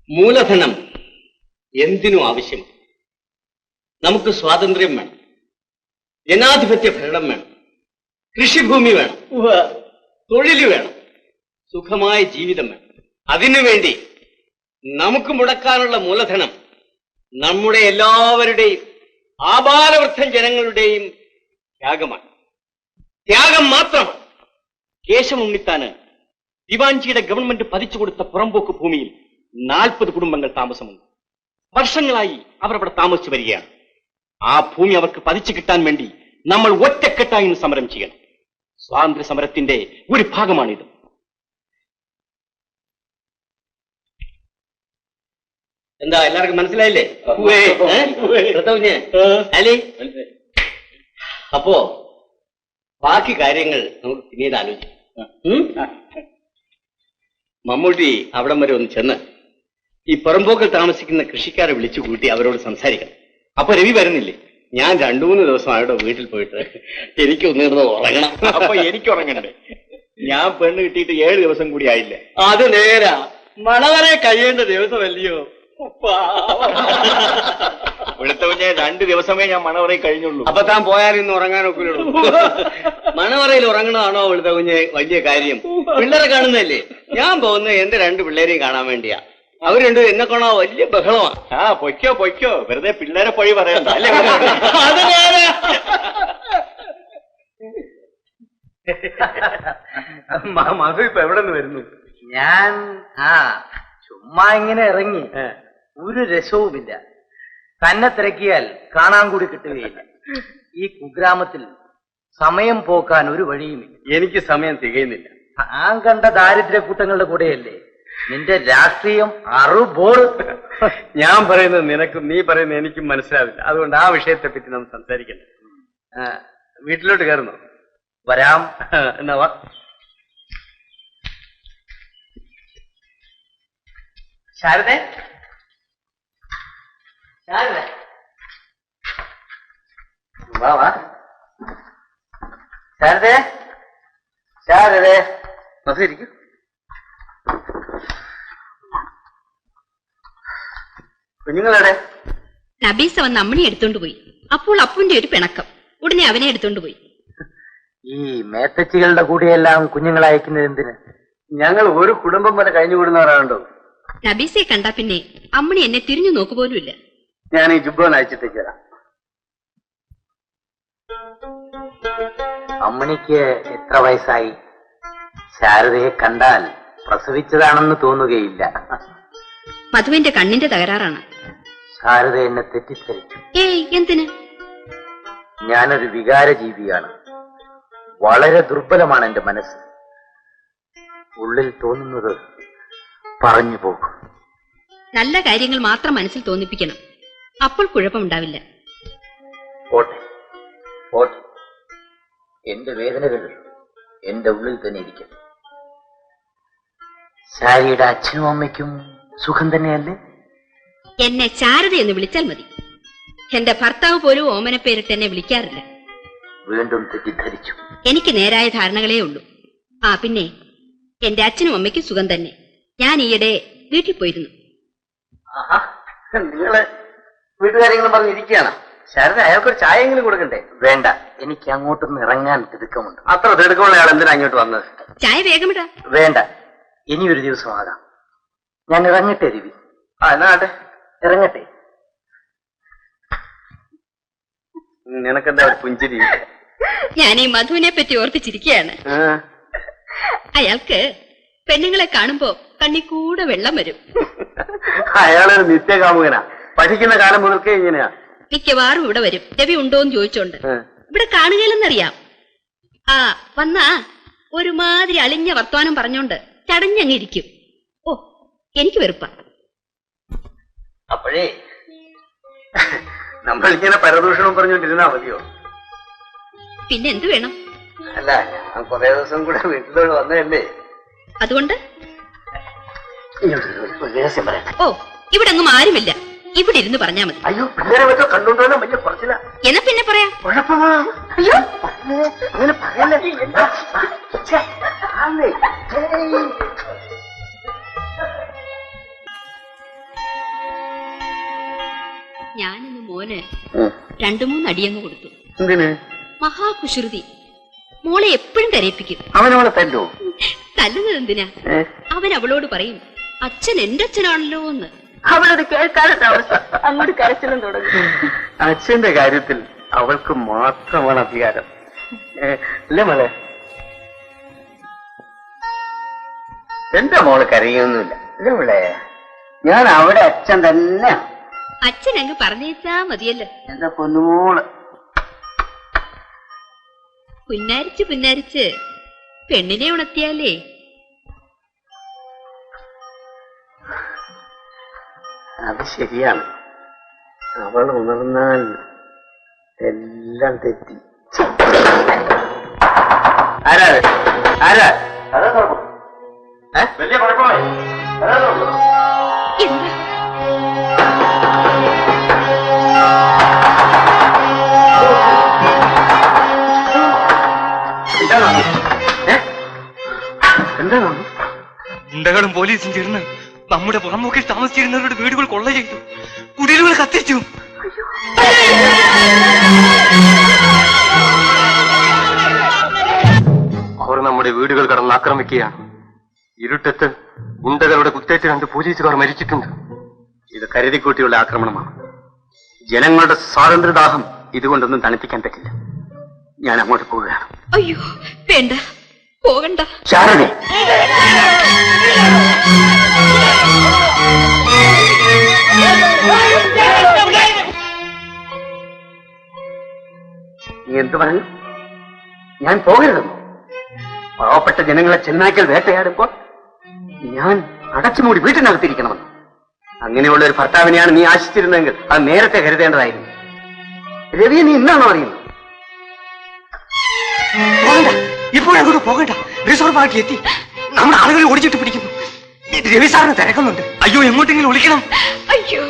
മൂലധനം എന്തിനും ആവശ്യമാണ്. നമുക്ക് സ്വാതന്ത്ര്യം വേണം, ജനാധിപത്യ ഭരണം വേണം, കൃഷിഭൂമി വേണം, തൊഴിൽ വേണം, സുഖമായ ജീവിതം വേണം. അതിനുവേണ്ടി നമുക്ക് മുടക്കാനുള്ള മൂലധനം നമ്മുടെ എല്ലാവരുടെയും ആബാലവൃദ്ധം ജനങ്ങളുടെയും ത്യാഗമാണ്. ത്യാഗം മാത്രമാണ്. കേശവ ഉണ്ണിത്താന് ദിവാൻജിയുടെ ഗവൺമെന്റ് പതിച്ചു കൊടുത്ത പുറമ്പോക്ക് ഭൂമിയിൽ 40 കുടുംബങ്ങൾ താമസമുണ്ട്. വർഷങ്ങളായി അവർ അവിടെ താമസിച്ചു വരികയാണ്. ആ ഭൂമി അവർക്ക് പതിച്ചു കിട്ടാൻ വേണ്ടി നമ്മൾ ഒറ്റക്കെട്ടായി സമരം ചെയ്യണം. സ്വാതന്ത്ര്യ സമരത്തിന്റെ ഒരു ഭാഗമാണിത്. എന്താ എല്ലാവർക്കും മനസ്സിലായില്ലേ? അല്ലേ? അപ്പോ ബാക്കി കാര്യങ്ങൾ നമുക്ക് പിന്നീട് ആലോചിക്കാം. മമ്മൂട്ടി അവിടം വരെ ഒന്ന് ചെന്ന് ഈ പുറമ്പോക്കിൽ താമസിക്കുന്ന കൃഷിക്കാരെ വിളിച്ചു കൂട്ടി അവരോട് സംസാരിക്കണം. അപ്പൊ രവി വരുന്നില്ലേ? ഞാൻ 2-3 ദിവസം അവരുടെ വീട്ടിൽ പോയിട്ട് എനിക്കൊന്നിരുന്ന് ഉറങ്ങണം. അപ്പൊ എനിക്ക് ഉറങ്ങണ്ടേ? ഞാൻ പെണ്ണ് കിട്ടിയിട്ട് 7 ദിവസം കൂടി ആയില്ലേ? അത് നേരാ, മണവരെ കഴിയേണ്ട ദിവസമല്ലയോ? ഇവിടുത്തെ 2 ദിവസമേ ഞാൻ മണവറയിൽ കഴിഞ്ഞുള്ളൂ. അപ്പൊ താൻ പോയാലും ഇന്ന് ഉറങ്ങാനൊക്കെ മണവറയിൽ ഉറങ്ങണമാണോ ഇവിടുത്തെ കുഞ്ഞ് വലിയ കാര്യം? പിള്ളേരെ കാണുന്നതല്ലേ? ഞാൻ പോകുന്നത് എന്റെ 2 പിള്ളേരെയും കാണാൻ വേണ്ടിയാ. അവർ രണ്ടും എന്നെ കാണാ വലിയ ബഹളമാണ്. പൊയ്ക്കോ, വെറുതെ പിള്ളേരെ പോയി പറയണ്ട. അല്ലേ? അത് നേരെ. മധു ഇപ്പൊ എവിടെ നിന്ന് വരുന്നു? ഞാൻ ചുമ്മാ ഇങ്ങനെ ഇറങ്ങി. ഒരു രസവുമില്ല. തന്നെ തിരക്കിയാൽ കാണാൻ കൂടി കിട്ടുകയില്ല. ഈ കുഗ്രാമത്തിൽ സമയം പോക്കാൻ ഒരു വഴിയുമില്ല. എനിക്ക് സമയം തികയുന്നില്ല. താൻ കണ്ട ദാരിദ്ര്യ കൂട്ടങ്ങളുടെ കൂടെയല്ലേ നിന്റെ രാഷ്ട്രീയം അറുബോൾ. ഞാൻ പറയുന്നത് നിനക്കും നീ പറയുന്നത് എനിക്കും മനസ്സിലാവില്ല. അതുകൊണ്ട് ആ വിഷയത്തെ പറ്റി നാം സംസാരിക്കണ്ട. വീട്ടിലോട്ട് കയറുന്നു. വരാം. എന്നാ വാ. ശാരദേ, ശാരദ വാ. ശാരദേ, ശാരദേ നസിരിക്കും. കുഞ്ഞുങ്ങളെവിടെ? നബീസ വന്ന് അമ്മണി എടുത്തോണ്ട് പോയി. അപ്പോൾ അപ്പുന്റെ ഒരു പിണക്കം. ഉടനെ അവനെ എടുത്തോണ്ട് പോയി. ഈ മേത്തച്ചികളുടെ കൂടെയെല്ലാം കുഞ്ഞുങ്ങളെ അയക്കുന്നത് എന്തിന്? ഞങ്ങൾ ഒരു കുടുംബം വരെ കഴിഞ്ഞുകൂടുന്നവരാണോ? നബീസയെ കണ്ടാ പിന്നെ അമ്മണി എന്നെ തിരിഞ്ഞു നോക്കുപോലുമില്ല. ഞാൻ ഈ ജുബ്ബ അയച്ചിട്ടേക്ക് തരാം. അമ്മണിക്ക് എത്ര വയസ്സായി? ശാരദയെ കണ്ടാൽ പ്രസവിച്ചതാണെന്ന് തോന്നുകയില്ല. മധുവിന്റെ കണ്ണിന്റെ തകരാറാണ്. ശാരദ എന്നെ തെറ്റിദ്ധരിച്ചു. ഏയ്, എന്തിന്? ഞാനൊരു വികാര ജീവിയാണ്. വളരെ ദുർബലമാണ് എന്റെ മനസ്സ്. ഉള്ളിൽ തോന്നുന്നത് പറഞ്ഞു പോകും. നല്ല കാര്യങ്ങൾ മാത്രം മനസ്സിൽ തോന്നിപ്പിക്കണം. അപ്പോൾ കുഴപ്പമുണ്ടാവില്ല. പോട്ടെ പോട്ടെ, എന്റെ വേദനകൾ എന്റെ ഉള്ളിൽ തന്നെ ഇരിക്കട്ടെ. ശാരിയുടെ അച്ഛനും അമ്മയ്ക്കും സുഖം തന്നെയല്ലേ? എന്നെ ശാരദ എന്ന് വിളിച്ചാൽ മതി. എന്റെ ഭർത്താവ് പോലും ഓമന പേരിട്ട് എന്നെ വിളിക്കാറില്ല. വീണ്ടും തെറ്റിദ്ധരിച്ചു. എനിക്ക് നേരായ ധാരണകളേ ഉള്ളൂ. പിന്നെ എന്റെ അച്ഛനും അമ്മയ്ക്കും സുഖം തന്നെ. ഞാൻ ഈയിടെ വീട്ടിൽ പോയിരുന്നു. നിങ്ങള് വീട്ടുകാര്യങ്ങളും പറഞ്ഞിരിക്കുകയാണ്. ശാരദ, അയാൾക്കൊരു ചായയെങ്കിലും കൊടുക്കണ്ടേ? വേണ്ട, എനിക്ക് അങ്ങോട്ടൊന്ന് ഇറങ്ങാൻ തിടുക്കമുണ്ട്. അത്ര തിടുക്കമുള്ള ആൾ എന്തിനാ അങ്ങോട്ട് വന്നത്? ചായ വേഗമിടാ. വേണ്ട, ഇനിയൊരു ദിവസം ആകാം. ഞാൻ ഇറങ്ങട്ടെ രവി? എന്നാട്ടെ, ഇറങ്ങട്ടെ. നിനക്കെന്താ ഒരു പുഞ്ചിരി? ഞാൻ ഈ മധുവിനെ പറ്റി ഓർത്തിച്ചിരിക്കുകയാണ്. അയാൾക്ക് പെണ്ണുങ്ങളെ കാണുമ്പോ കണ്ണി കൂടെ വെള്ളം വരും. അയാളൊരു നിത്യകാമുകനാ. പഠിക്കുന്ന കാലം മുതൽക്കേ ഇങ്ങനെയാ. മിക്കവാറും ഇവിടെ വരും. രവി ഉണ്ടോന്ന് ചോദിച്ചോണ്ട്. ഇവിടെ കാണുകയില്ലെന്നറിയാം. വന്നാ ഒരുമാതിരി അളിഞ്ഞ വർത്തമാനം പറഞ്ഞോണ്ട് ചടഞ്ഞങ്ങിരിക്കും. ഓ, എനിക്ക് വെറുപ്പാ. അപ്പോഴേ നമ്മളിങ്ങനെ പരദൂഷണം പറഞ്ഞോണ്ടിരുന്നാ മതിയോ? പിന്നെ എന്ത് വേണം? അല്ല, ഞാൻ കുറെ ദിവസം കൂടെ വീട്ടിലോട് വന്നതല്ലേ. അതുകൊണ്ട് രഹസ്യം പറയാം. ഓ, ഇവിടെ അങ്ങും ആരുമില്ല. ഇവിടെ ഇരുന്ന് പറഞ്ഞാ മതി. അയ്യോ, പിള്ളേരെ പറ്റോ കണ്ടുകൊണ്ടോ വലിയ കുറച്ചില്ല. എന്നാ പിന്നെ പറയാം. കുഴപ്പമാ. അയ്യോ, അങ്ങനെ പറയല്ലേ. ഞാനിന്ന് മോന് 2-3 അടിയങ്ങ് കൊടുത്തു. എന്തിന്? മഹാകുശൃതി. മോളെ എപ്പോഴും കരയിപ്പിക്കും. അവനവളെ തല്ലോ? തല്ലുന്നത് എന്തിനാ? അവൻ അവളോട് പറയും, അച്ഛൻ എന്റെ അച്ഛനാണല്ലോ എന്ന്. അവളത് കേൾക്കാനുള്ള അവസ്ഥ അങ്ങോട്ട് കരച്ചിലും തുടങ്ങും. അച്ഛന്റെ കാര്യത്തിൽ അവൾക്ക് മാത്രമാണ് അധികാരം. അല്ലേ മോളെ? എന്റെ മോള് കരയൊന്നുമില്ല. അല്ലേ മോളെ? ഞാൻ അവിടെ അച്ഛൻ തന്നെ. അച്ഛൻ അങ്ങ് പറഞ്ഞേച്ചാ മതിയല്ലോ. എന്റെ പൊന്നുമോള് പുന്നാരിച്ച് പെണ്ണിനെ ഉണർത്തിയാലേ. അത് ശരിയാണ്. അവൾ ഉണർന്നാൽ എല്ലാം തെറ്റി. ആരാ ആരാ? വലിയ കുഴപ്പമായി. എന്താ? എന്താണ്? ഗുണ്ടകളും പോലീസും ചേർന്ന് നമ്മുടെ പുറമ്പോക്കിൽ താമസിച്ചിരുന്നവരുടെ വീടുകൾ കൊള്ള ചെയ്തു, കുടിലുകൾ കത്തിച്ചു. അവർ നമ്മുടെ വീടുകൾ കടന്ന് ആക്രമിക്കുകയാണ്. ഇരുട്ടത്ത് ഗുണ്ടകളുടെ കുത്തേറ്റ് 2 പോലീസുകാർ മരിച്ചിട്ടുണ്ട്. ഇത് കരുതിക്കൂട്ടിയുള്ള ആക്രമണമാണ്. ജനങ്ങളുടെ സ്വാതന്ത്ര്യദാഹം ഇതുകൊണ്ടൊന്നും തണുപ്പിക്കാൻ പറ്റില്ല. ഞാൻ അങ്ങോട്ട് പോവുകയാണ്. അയ്യോ വേണ്ട, പോകണ്ട. ശാരദേ, നീ എന്ത് പറഞ്ഞു? ഞാൻ പോകരുതെന്നോ? പാവപ്പെട്ട ജനങ്ങളെ ചെന്നായ്ക്കൽ വേട്ടയാടുമ്പോൾ ഞാൻ അടച്ചുമൂടി വീട്ടിനകത്തിരിക്കണമെന്ന്? അങ്ങനെയുള്ള ഒരു ഭർത്താവിനെയാണ് നീ ആശിച്ചിരുന്നതെങ്കിൽ അത് നേരത്തെ കരുതേണ്ടതായിരുന്നു. രവിയെ നീ ഇന്നാണോ അറിയുന്നത്? ഇപ്പോഴങ്ങോട്ട് പോകണ്ട. റിസോർട്ട് പാർട്ടി എത്തി. നമ്മുടെ ആളുകളെ ഓടിച്ചിട്ട് പിടിക്കുന്നു. രവി സാറിന് തിരക്കുന്നുണ്ട്. അയ്യോ, എങ്ങോട്ടെങ്കിലും ഒളിക്കണം. അയ്യോ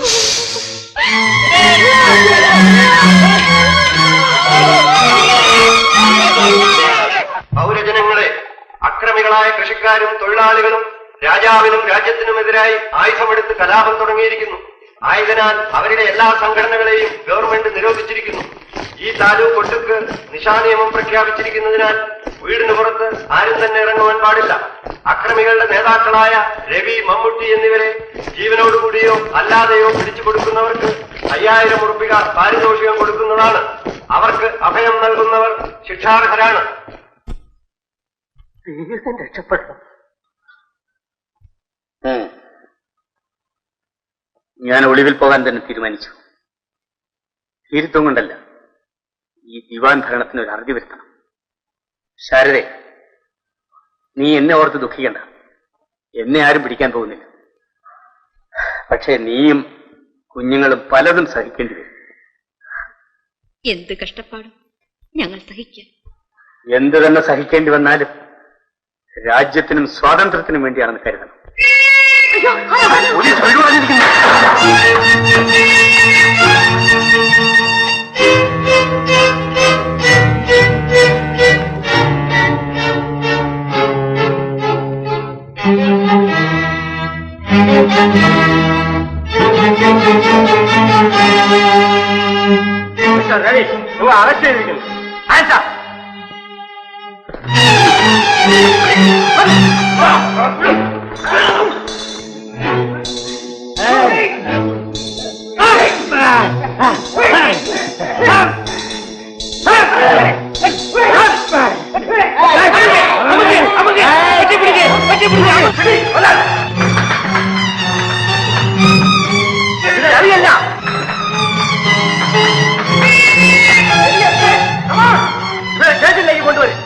പൗരജനങ്ങളെ, അക്രമികളായ കൃഷിക്കാരും തൊഴിലാളികളും രാജാവിനും രാജ്യത്തിനുമെതിരായി ആയുധമെടുത്ത് കലാപം തുടങ്ങിയിരിക്കുന്നു. ആയതിനാൽ അവരുടെ എല്ലാ സംഘടനകളെയും ഗവൺമെന്റ് നിരോധിച്ചിരിക്കുന്നു. ഈ താലൂക്ക് ഒട്ടുക്ക് നിശാനിയമം പ്രഖ്യാപിച്ചിരിക്കുന്നതിനാൽ വീടിന് പുറത്ത് ആരും തന്നെ ഇറങ്ങുവാൻ പാടില്ല. അക്രമികളുടെ നേതാക്കളായ രവി, മമ്മൂട്ടി എന്നിവരെ ജീവനോടുകൂടിയോ അല്ലാതെയോ പിടിച്ചു കൊടുക്കുന്നവർക്ക് 5000 ഉറുപ്പിക പാരിതോഷികം കൊടുക്കുന്നതാണ്. അവർക്ക് അഭയം നൽകുന്നവർ ശിക്ഷാർഹരാണ്. രക്ഷപ്പെട്ടു. ഞാൻ ഒളിവിൽ പോകാൻ തന്നെ തീരുമാനിച്ചു. തീരുത്തം കൊണ്ടല്ല, ഈ ദിവാൻ ഭരണത്തിന് ഒരു അറുതി വരുത്തണം. ശാരദേ, നീ എന്നെ ഓർത്ത് ദുഃഖിക്കണ്ട. എന്നെ ആരും പിടിക്കാൻ പോകുന്നില്ല. പക്ഷേ നീയും കുഞ്ഞുങ്ങളും പലതും സഹിക്കേണ്ടി വരും. എന്ത് കഷ്ടപ്പാടും ഞങ്ങൾ സഹിക്കാം. എന്ത് തന്നെ സഹിക്കേണ്ടി വന്നാലും രാജ്യത്തിനും സ്വാതന്ത്ര്യത്തിനും വേണ്ടിയാണെന്ന് കരുതണം. പോലീസ് ഒഴിവാക്കിയിരിക്കുന്നു. രവി, അറസ്റ്റ് ചെയ്തിരിക്കുന്നു. കൊണ്ടുവരും.